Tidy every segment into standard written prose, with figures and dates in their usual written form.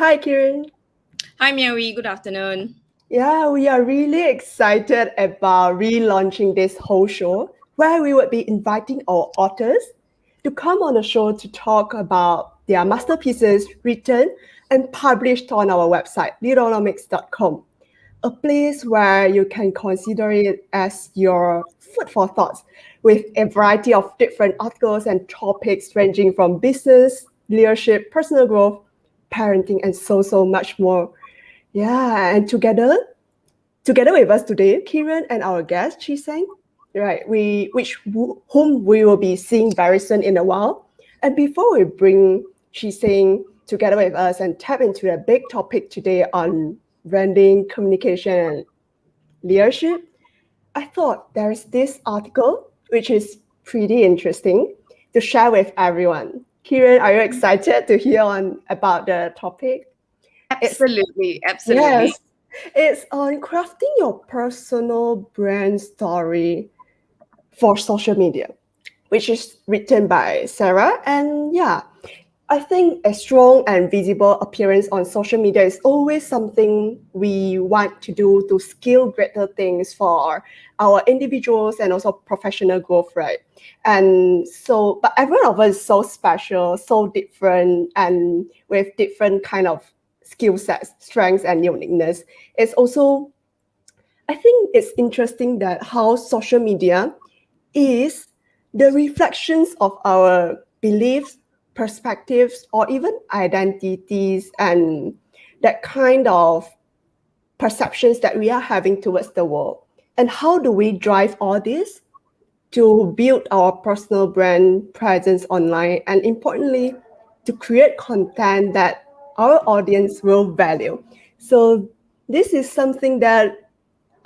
Hi, Kiran. Hi, Meow. Good afternoon. Yeah, we are really excited about relaunching this whole show where we would be inviting our authors to come on the show to talk about their masterpieces written and published on our website, Leaderonomics.com, a place where you can consider it as your food for thoughts with a variety of different articles and topics ranging from business, leadership, personal growth, parenting, and so much more. Yeah, and together with us today, Kiran and our guest Chi Seng, right? Whom we will be seeing very soon in a while. And before we bring Chi Seng together with us and tap into a big topic today on branding, communication, and leadership, I thought there's this article which is pretty interesting to share with everyone. Kiran, are you excited to hear on about the topic? It's Absolutely, Yes, absolutely. it's on crafting your personal brand story for social media, which is written by Sarah. And yeah, I think a strong and visible appearance on social media is always something we want to do to scale greater things for our individuals and also professional growth, right? And so, but every one of us is so special, so different, and with different kind of skill sets, strengths, and uniqueness. It's also, I think it's interesting that how social media is the reflections of our beliefs, perspectives, or even identities, and that kind of perceptions that we are having towards the world. And how do we drive all this to build our personal brand presence online, and importantly, to create content that our audience will value? So, this is something that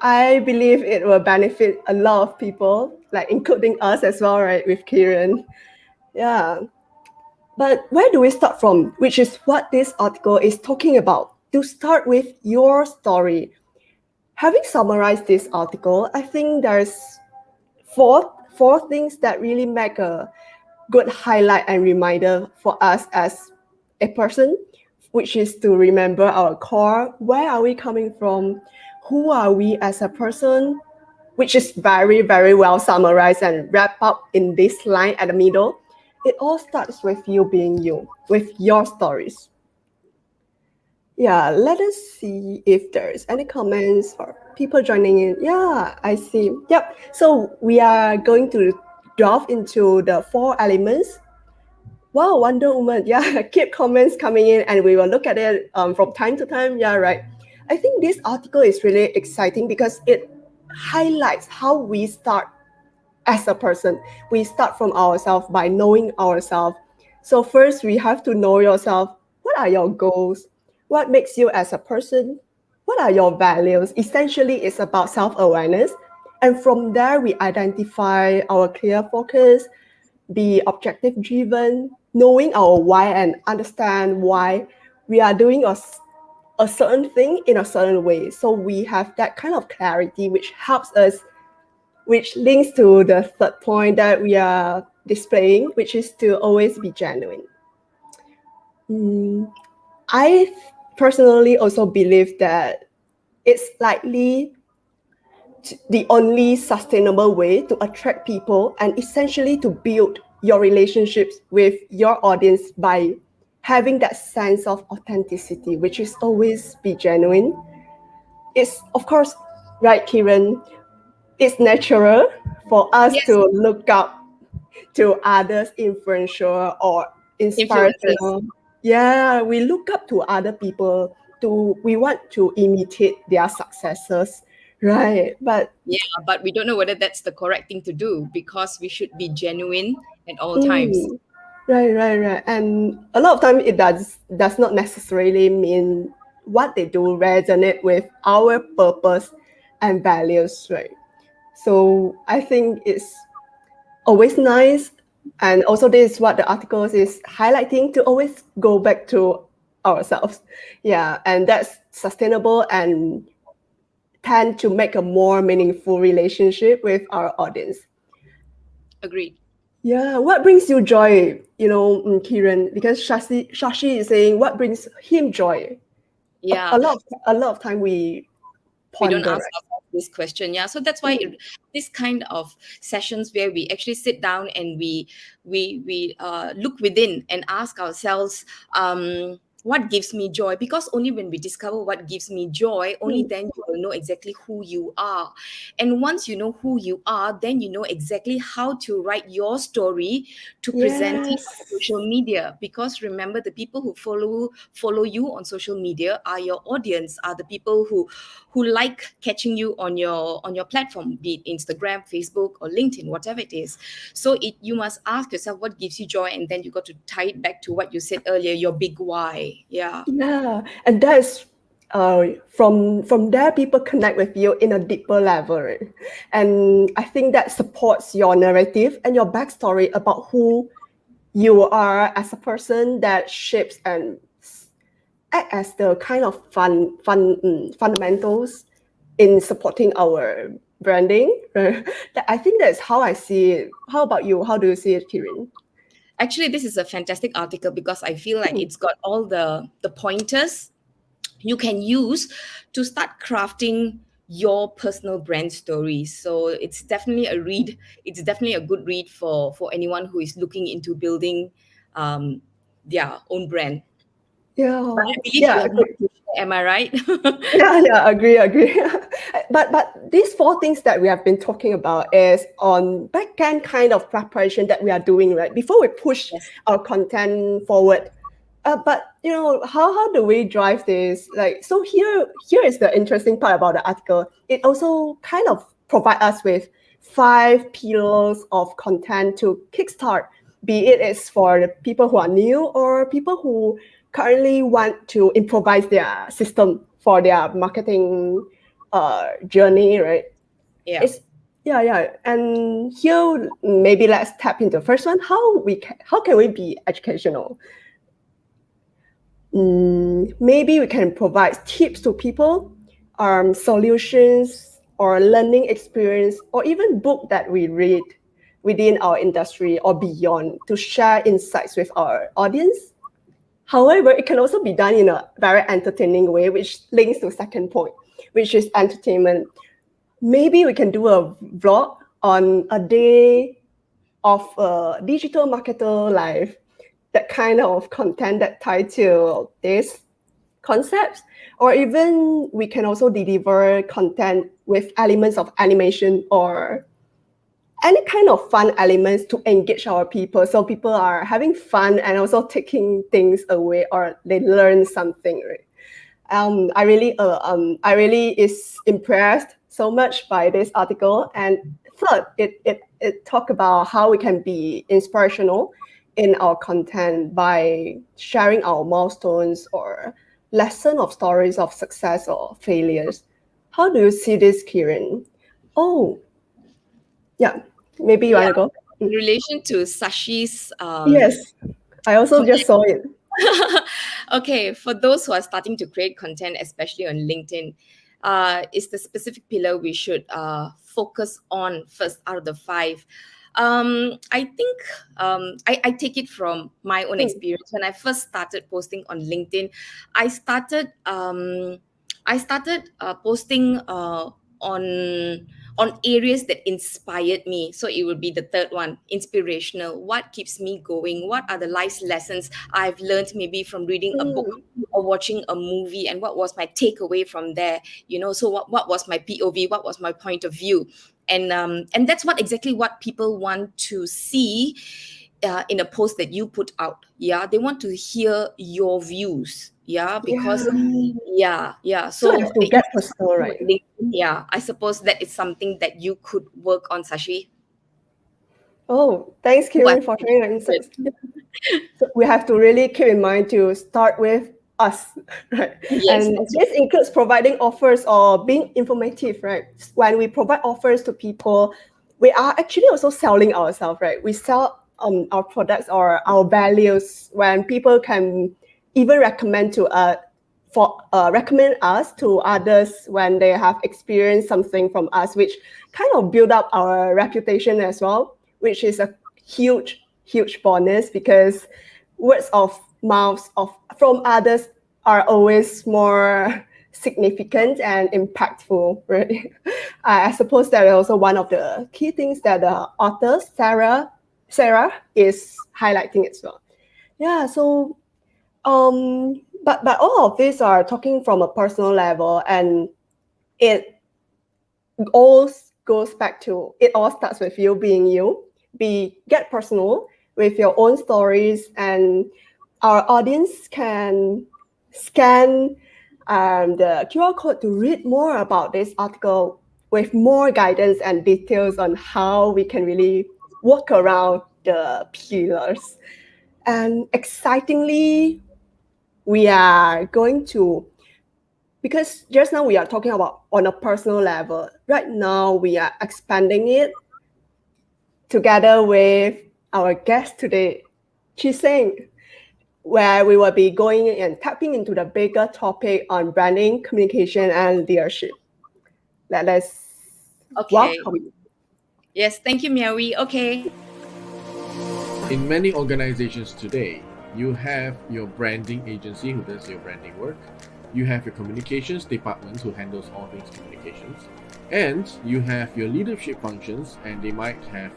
I believe it will benefit a lot of people, like including us as well, right, with Kiran. Yeah. But where do we start from? Which is what this article is talking about. To start with your story. Having summarized this article, I think there's four things that really make a good highlight and reminder for us as a person, which is to remember our core. Where are we coming from? Who are we as a person? Which is very well summarized and wrapped up in this line at the middle. It all starts with you being you, with your stories. Yeah, let us see if there's any comments or people joining in. Yeah, I see. Yep. So we are going to delve into the four elements. Wow, Wonder Woman. Yeah, keep comments coming in and we will look at it from time to time. Yeah, right. I think this article is really exciting because it highlights how we start as a person. We start from ourselves by knowing ourselves. So first we have to know yourself. What are your goals? What makes you as a person? What are your values? Essentially, it's about self-awareness. And from there, we identify our clear focus, be objective driven, knowing our why and understand why we are doing a certain thing in a certain way. So we have that kind of clarity, which helps us, which links to the third point that we are displaying, which is to always be genuine. Mm, I personally also believe that it's likely the only sustainable way to attract people and essentially to build your relationships with your audience by having that sense of authenticity, which is always be genuine. It's, of course, right, Kiran, it's natural for us Yes, to look up to others influential or influencers. inspirational. Yeah, we look up to other people to we want to imitate their successes, right? But Yeah, but we don't know whether that's the correct thing to do because we should be genuine at all times. mm, right. And a lot of time it does not necessarily mean what they do resonate with our purpose and values, right? So I think it's always nice. And also, this is what the articles is highlighting to always go back to ourselves. Yeah, and that's sustainable and tend to make a more meaningful relationship with our audience. Agreed. Yeah, what brings you joy? Kiran, because Shashi is saying what brings him joy. A, Yeah, a lot of a lot of time we we don't ponder, ask right? ourselves this question. Yeah, so that's why Mm. this kind of sessions where we actually sit down and we look within and ask ourselves, what gives me joy, because only when we discover what gives me joy, only Mm. then you will know exactly who you are. And once you know who you are, then you know exactly how to write your story to present it on Yes. social media. Because remember, the people who follow you on social media are your audience, are the people who like catching you on your platform, be it Instagram, Facebook, or LinkedIn, whatever it is. So you must ask yourself what gives you joy, and then you got to tie it back to what you said earlier, your big why. Yeah. Yeah, and that's from there people connect with you in a deeper level, right? And I think that supports your narrative and your backstory about who you are as a person that shapes and act as the kind of fundamentals in supporting our branding. Right? I think that's how I see it. How about you? How do you see it, Kirin? Actually, this is a fantastic article because I feel like it's got all the pointers you can use to start crafting your personal brand story. So it's definitely a read. It's definitely a good read for anyone who is looking into building um, their own brand. But Yeah, I believe you yeah, have more to share. Am I right? yeah, agree. But these four things that we have been talking about is on backend kind of preparation that we are doing, right? Before we push Yes. our content forward. But how do we drive this? Like, so here is the interesting part about the article. It also kind of provide us with 5 pillars of content to kickstart, be it is for the people who are new or people who currently want to improvise their system for their marketing journey, right? Yeah. It's yeah. And here maybe let's tap into the first one. How can we be educational? Maybe we can provide tips to people, solutions or learning experience, or even book that we read within our industry or beyond to share insights with our audience. However, it can also be done in a very entertaining way, which links to second point, which is entertainment. Maybe we can do a vlog on a day of a digital marketer life, that kind of content that tied to this concepts, or even we can also deliver content with elements of animation or any kind of fun elements to engage our people, so people are having fun and also taking things away or they learn something, right? I really is impressed so much by this article. And third, it talk about how we can be inspirational in our content by sharing our milestones or lesson of stories of success or failures. How do you see this, Kiran? Oh, yeah, maybe you want Yeah. to go. In relation to Sashi's Yes, I also just comment. saw it. Okay, for those who are starting to create content, especially on LinkedIn, is the specific pillar we should focus on first out of the five. I think I take it from my own Mm, experience. When I first started posting on LinkedIn, I started posting on areas that inspired me. So it would be the third one, inspirational. What keeps me going? What are the life lessons I've learned, maybe from reading a book mm, or watching a movie, and what was my takeaway from there? So what was my POV? What was my point of view? And that's what exactly what people want to see in a post that you put out. Yeah, they want to hear your views. Yeah, because yeah. yeah. So I So have to get personal, right? yeah, I suppose that is something that you could work on, Sashi. Oh, thanks, Who I Kiran, for sharing your insights. good. Yeah. So we have to really keep in mind to start with us, right? Yes, And that's this includes providing offers or being informative, right? When we provide offers to people, we are actually also selling ourselves, right? We sell our products or our values when people can even recommend us to others when they have experienced something from us, which kind of build up our reputation as well, which is a huge bonus because words of mouths of from others are always more significant and impactful, right? I suppose that is also one of the key things that the author Sarah is highlighting as well. Yeah, so but all of these are talking from a personal level, and it all goes back to it all starts with you being you. Get personal with your own stories, and our audience can scan the QR code to read more about this article with more guidance and details on how we can really work around the pillars. And excitingly, we are going to, because just now we are talking about on a personal level. Right now, we are expanding it together with our guest today, Chi Singh, where we will be going and tapping into the bigger topic on branding, communication, and leadership. Let us Okay. welcome. Yes, thank you, Mary. Okay. In many organizations today, you have your branding agency who does your branding work. You have your communications department who handles all things communications. And you have your leadership functions, and they might have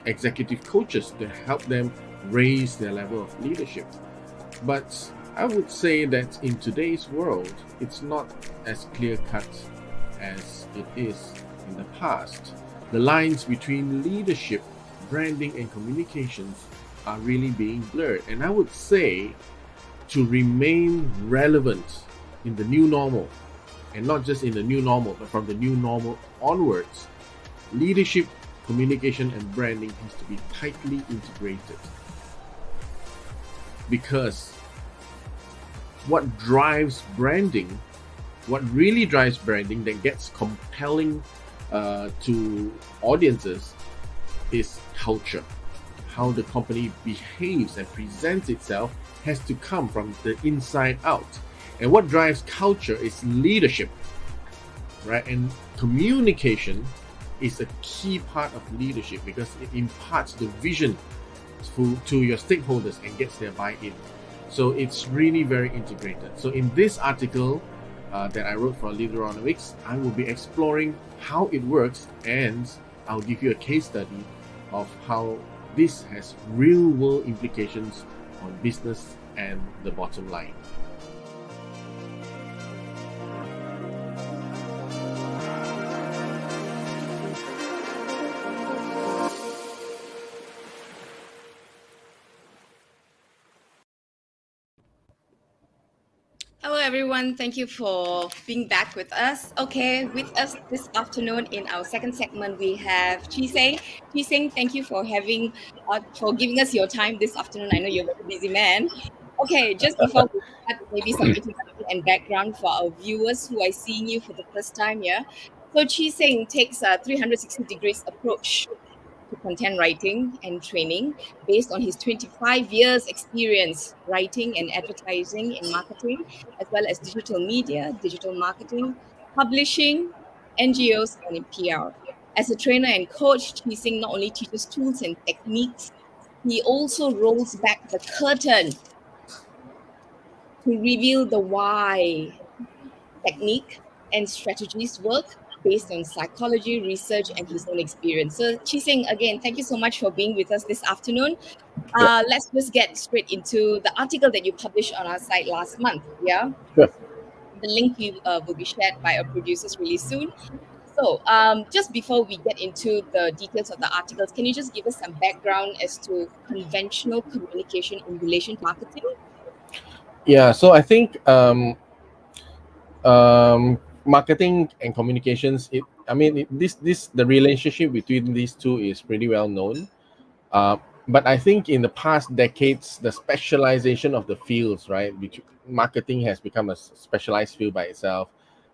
executive coaches to help them raise their level of leadership. But I would say that in today's world, it's not as clear cut as it is in the past. The lines between leadership, branding, and communications are really being blurred. And I would say to remain relevant in the new normal, and not just in the new normal, but from the new normal onwards, leadership, communication, and branding has to be tightly integrated. Because what really drives branding that gets compelling to audiences is culture. How the company behaves and presents itself has to come from the inside out. And what drives culture is leadership, right? And communication is a key part of leadership because it imparts the vision to your stakeholders and gets their buy-in. So it's really very integrated. So in this article that I wrote for Leaderonomics, I will be exploring how it works, and I'll give you a case study of how this has real-world implications on business and the bottom line. Hello, everyone. Thank you for being back with us. Okay, with us this afternoon in our second segment, we have Chi Seng. Chi Seng, thank you for giving us your time this afternoon. I know you're a very busy man. Okay, just before we start, maybe some introduction and background for our viewers who are seeing you for the first time here. So Chi Seng takes a 360 degrees approach to content writing and training based on his 25 years experience writing and advertising in marketing, as well as digital media, digital marketing, publishing, NGOs, and in PR. As a trainer and coach, Chi Sing not only teaches tools and techniques, he also rolls back the curtain to reveal the why technique and strategies work based on psychology, research, and his own experience. So, Chi Sing, again, thank you so much for being with us this afternoon. Yeah, Let's just get straight into the article that you published on our site last month. Yeah, sure. the link will be shared by our producers really soon. So, just before we get into the details of the articles, can you just give us some background as to conventional communication in relation to marketing? Yeah, so I think marketing and communications. The relationship between these two is pretty well known. Uh, but I think in the past decades, the specialization of the fields, right? Marketing has become a specialized field by itself.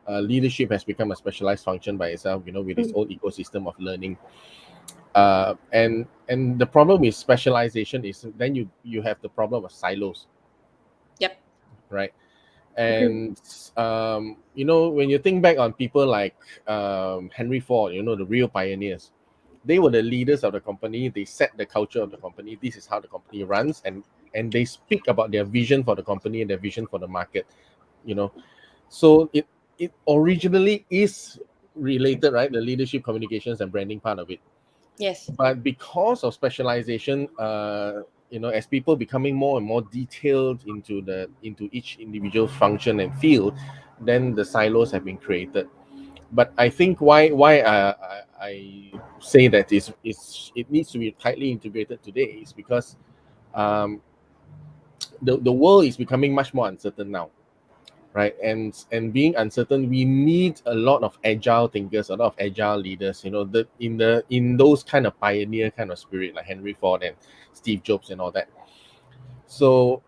Leadership has become a specialized function by itself. With its own ecosystem of learning. And the problem with specialization is then you have the problem of silos, Yep. right? Agree. And when you think back on people like Henry Ford, the real pioneers, They were the leaders of the company. They set the culture of the company. This is how the company runs, and they speak about their vision for the company and their vision for the market. You know, so it originally is related, right? The leadership, communications, and branding part of it. Yes. But because of specialization, as people becoming more and more detailed into each individual function and field, then the silos have been created. But I think why I say that it needs to be tightly integrated today is because um, the world is becoming much more uncertain now, right? And being uncertain, we need a lot of agile thinkers, a lot of agile leaders, in those kind of pioneer kind of spirit, like Henry Ford and Steve Jobs and all that. So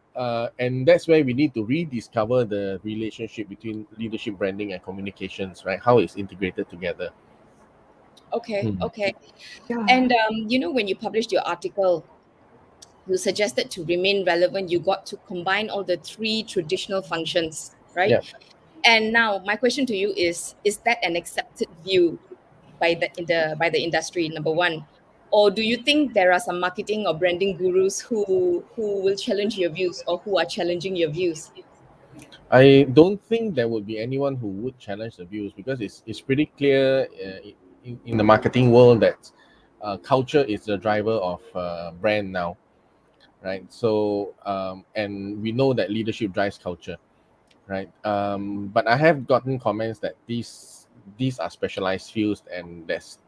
and that's where we need to rediscover the relationship between leadership, branding, and communications, right? How it's integrated together. Okay. Hmm. Okay. Yeah. And when you published your article, you suggested to remain relevant, you got to combine all the three traditional functions, right? Yeah. And now my question to you is that an accepted view by the industry, number one? Or do you think there are some marketing or branding gurus who will challenge your views or who are challenging your views? I don't think there would be anyone who would challenge the views because it's pretty clear in the marketing world that culture is the driver of brand now, right? So and we know that leadership drives culture, right? But I have gotten comments that these are specialized fields and there's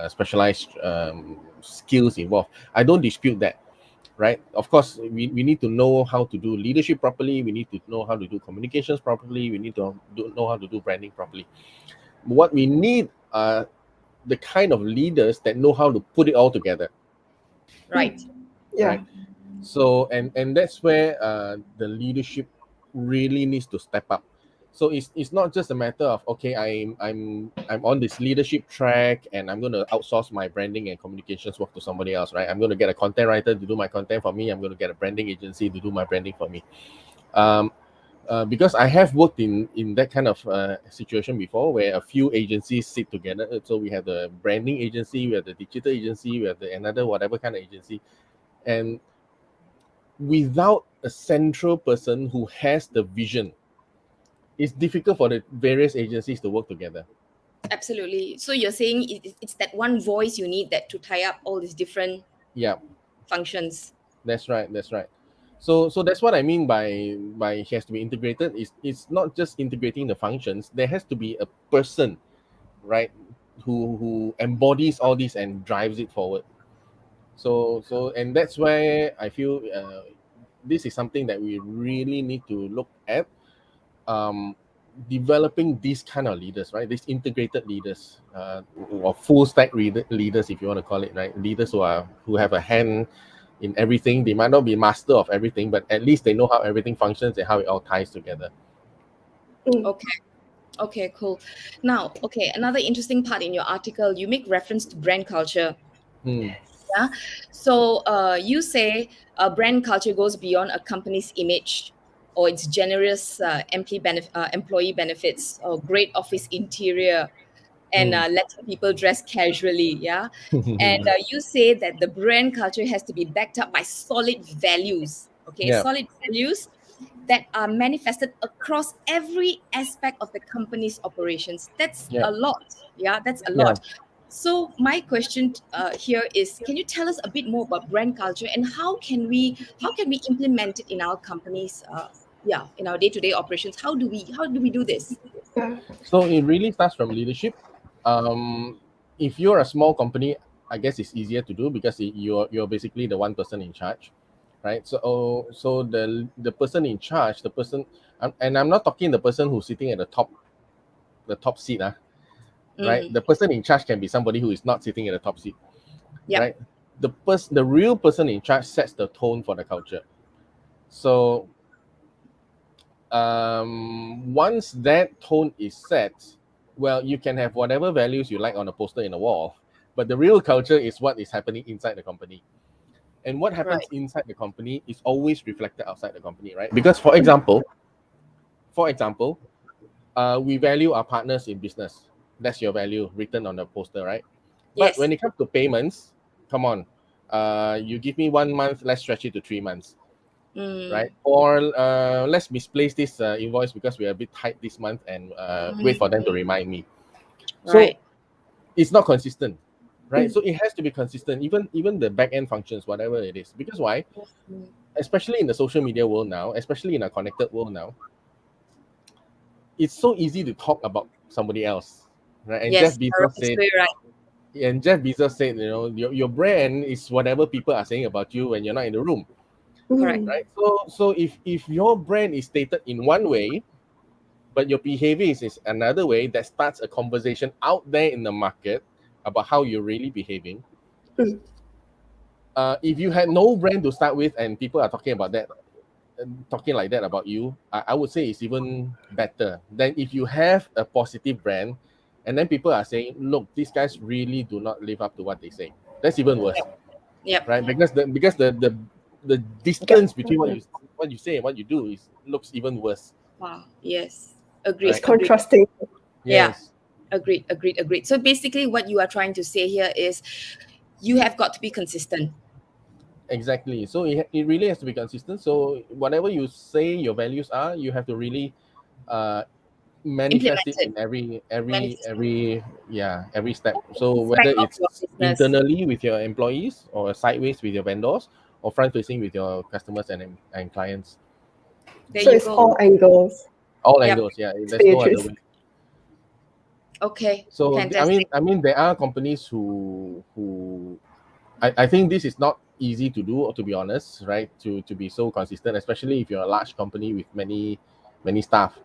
specialized skills involved. I don't dispute that, right? Of course, we need to know how to do leadership properly. We need to know how to do communications properly. We need to know how to do branding properly. What we need are the kind of leaders that know how to put it all together, Right. Yeah. right? So and that's where the leadership really needs to step up. So it's not just a matter of, okay, I'm on this leadership track and I'm going to outsource my branding and communications work to somebody else, right? I'm going to get a content writer to do my content for me. I'm going to get a branding agency to do my branding for me. um, because I have worked in that kind of situation before, where a few agencies sit together. So we have the branding agency, we have the digital agency, we have the another whatever kind of agency, and without a central person who has the vision, it's difficult for the various agencies to work together. Absolutely. So you're saying it's that one voice you need that to tie up all these different Yeah, functions. that's right. That's right. So that's what I mean by it has to be integrated. It's not just integrating the functions. There has to be a person, right, who embodies all this and drives it forward. So and that's where I feel this is something that we really need to look at, um, developing these kind of leaders, right? These integrated leaders, or full stack leaders, if you want to call it, right? Leaders who have a hand in everything. They might not be master of everything, but at least they know how everything functions and how it all ties together. Mm. Okay. Okay, cool. Now, okay, another interesting part in your article, you make reference to brand culture. Hmm. Yeah. So you say brand culture goes beyond a company's image or its generous employee benefits or great office interior and Hmm. letting people dress casually. Yeah. And you say that the brand culture has to be backed up by solid values. Okay. Yeah. Solid values that are manifested across every aspect of the company's operations. That's Yeah. a lot. Yeah. That's a Yeah. lot. So my question here is: can you tell us a bit more about brand culture and how can we implement it in our companies? Yeah, in our day-to-day operations. How do we do this? Yeah. So it really starts from leadership. Um, if you're a small company, I guess it's easier to do because you're basically the one person in charge, right? So the person in charge, the person, and I'm not talking the person who's sitting at the top seat, right? Mm, The person in charge can be somebody who is not sitting at the top seat, yep. right? The real person in charge sets the tone for the culture. So once that tone is set, well, you can have whatever values you like on a poster in a wall, but the real culture is what is happening inside the company. And what Right. happens inside the company is always reflected outside the company, right? Because for example, we value our partners in business. That's your value written on the poster, right? But Yes. when it comes to payments, come on, you give me 1 month, let's stretch it to 3 months, right? Mm. Or let's misplace this invoice because we are a bit tight this month, and wait for them to remind me. So Right. it's not consistent, right? Mm. So it has to be consistent, even the back end functions, whatever it is. Because why? Mm. Especially in the social media world now, especially in a connected world now, it's so easy to talk about somebody else, right? And Yes, you're absolutely right. Jeff Bezos said, your brand is whatever people are saying about you when you're not in the room, Correct. Mm. right? So if your brand is stated in one way, but your behavior is another way, that starts a conversation out there in the market about how you're really behaving. Mm. If you had no brand to start with and people are talking about that, talking like that about you, I would say it's even better than if you have a positive brand and then people are saying, look, these guys really do not live up to what they say. That's even worse, Yep. right? Because the Get. distance between what you say and what you do is looks even worse, Wow. Yes. It's Agreed. right? Agreed. contrasting. Yeah. Yes, Agreed. Agreed. Agreed. So basically, what you are trying to say here is you have got to be consistent. exactly. So it really has to be consistent. So whatever you say your values are, you have to really uh, manifest it Implemented. in every Manifest every yeah, every step. So whether aspect of your it's business. internally with your employees or sideways with your vendors or front facing with your customers and clients. There So you it's go. all angles. All Yep. angles, yeah, there's no other Stages. way. Okay. So Fantastic. I mean there are companies who I think this is not easy to do, to be honest, right? To be so consistent, especially if you're a large company with many staff.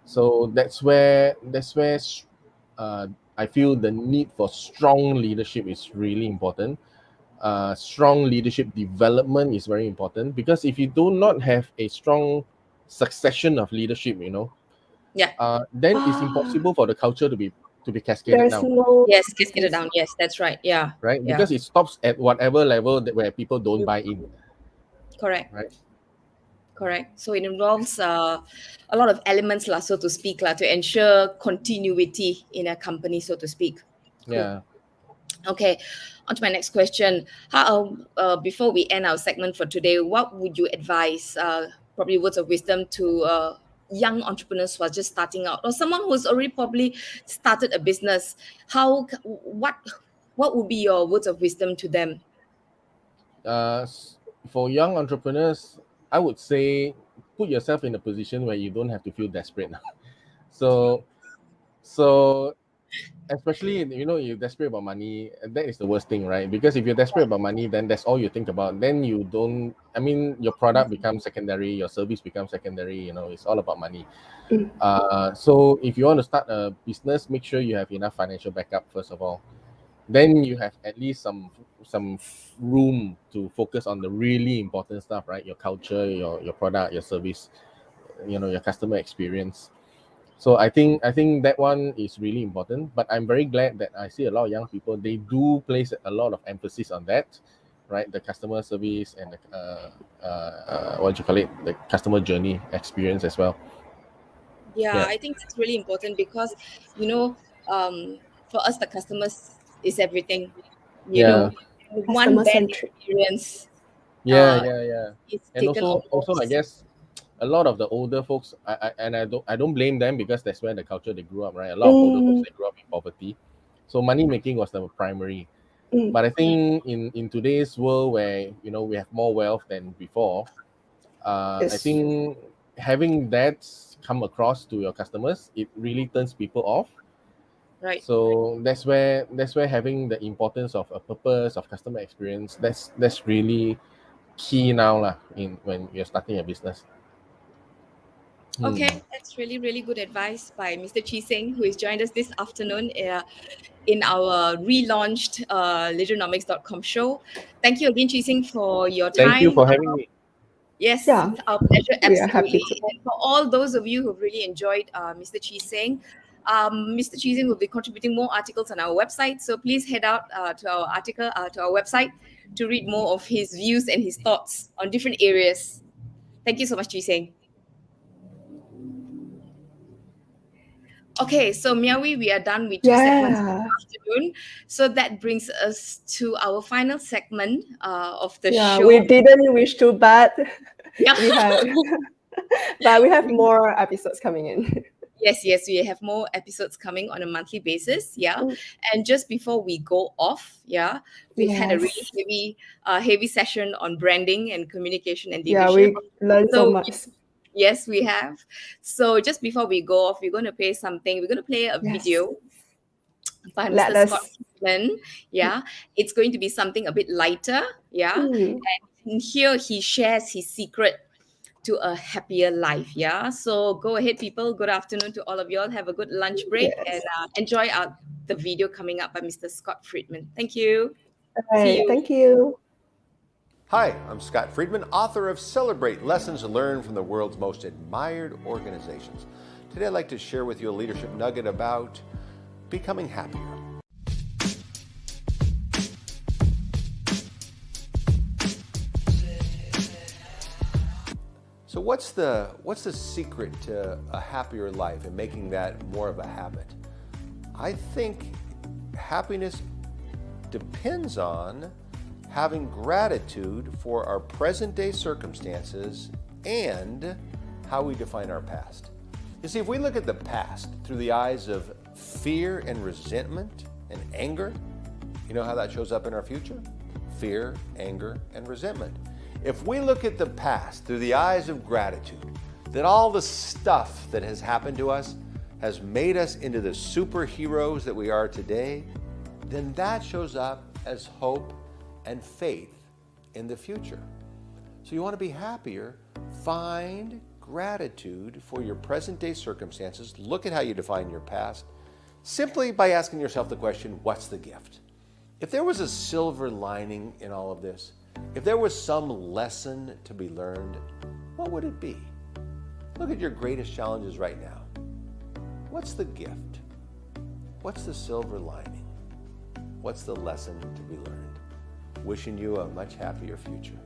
So that's where I feel the need for strong leadership is really important. Strong leadership development is very important, because if you do not have a strong succession of leadership, Yeah. then it's Ah, impossible for the culture to be cascaded there's down, no. Yes. Cascaded Yes. down. Yes. That's right. Yeah. right? Yeah. Because it stops at whatever level where people don't buy in, Correct. right? Correct. So it involves a lot of elements, lah, so to speak, lah, to ensure continuity in a company, so to speak. Cool. Yeah. Okay, on to my next question. How before we end our segment for today, what would you advise? Probably words of wisdom to young entrepreneurs who are just starting out, or someone who's already probably started a business. What would be your words of wisdom to them? uh, s- for young entrepreneurs, I would say put yourself in a position where you don't have to feel desperate. so, so especially you're desperate about money, that is the worst thing, right? Because if you're desperate about money, then that's all you think about. Then you don't. I mean, your product becomes secondary, your service becomes secondary. It's all about money. Mm. So if you want to start a business, make sure you have enough financial backup first of all. Then you have at least some room to focus on the really important stuff, right? Your culture, your product, your service, your customer experience. So I think that one is really important. But I'm very glad that I see a lot of young people, they do place a lot of emphasis on that, right? The customer service and the what do you call it, the customer journey experience as well. Yeah, Yeah, I think that's really important because, you know, for us, the customers is everything. You yeah, know, one Customer bad centric. experience yeah, uh, yeah, yeah. is And taken also I almost. guess a lot of the older folks, I don't blame them, because that's where the culture they grew up, right? A lot of older folks, Mm. they grew up in poverty, so money making was the primary. Mm. But I think in today's world where we have more wealth than before, I Yes. think having that come across to your customers, it really turns people off. Right. So that's where having the importance of a purpose of customer experience, that's really key now lah, in when you're starting a business. Okay, Hmm. that's really, really good advice by Mr. Chi Singh, who has joined us this afternoon in our relaunched Leaderonomics.com show. Thank you again, Chi Singh, for your Thank you time. for having me. Yes, Yeah, our pleasure, we are happy absolutely. to. And for all those of you who've really enjoyed Mr. Chi Seng, Mr. Chi Seng will be contributing more articles on our website. So please head out to our website to read more of his views and his thoughts on different areas. Thank you so much, Chi Seng. Okay, so Meowie, we are done with two segments this Yeah. afternoon. So that brings us to our final segment of the Yeah, show. we didn't wish to, but Yeah. we have, but we have more episodes coming in. Yes, we have more episodes coming on a monthly basis. Yeah. Mm, And just before we go off, yeah, we've had a really yes. heavy session on branding and communication and Yeah, leadership. we learned so So much. yes, we have. So just before we go off, we're going to play something. We're going to play a Yes. video by Mr. Let Scott us. Friedman. Yeah, it's going to be something a bit lighter. Yeah, Mm, and here he shares his secret to a happier life. Yeah, so go ahead, people. Good afternoon to all of you all. Have a good lunch break and yes. enjoy the video coming up by Mr. Scott Friedman. Thank you. All See right. you. Thank you. Hi, I'm Scott Friedman, author of Celebrate Lessons Learned from the World's Most Admired Organizations. Today I'd like to share with you a leadership nugget about becoming happier. So what's the secret to a happier life and making that more of a habit? I think happiness depends on having gratitude for our present day circumstances and how we define our past. You see, if we look at the past through the eyes of fear and resentment and anger, you know how that shows up in our future? Fear, anger, and resentment. If we look at the past through the eyes of gratitude, that all the stuff that has happened to us has made us into the superheroes that we are today, then that shows up as hope and faith in the future. So you want to be happier, find gratitude for your present day circumstances. Look at how you define your past, simply by asking yourself the question, what's the gift? If there was a silver lining in all of this, if there was some lesson to be learned, what would it be? Look at your greatest challenges right now. What's the gift? What's the silver lining? What's the lesson to be learned? Wishing you a much happier future.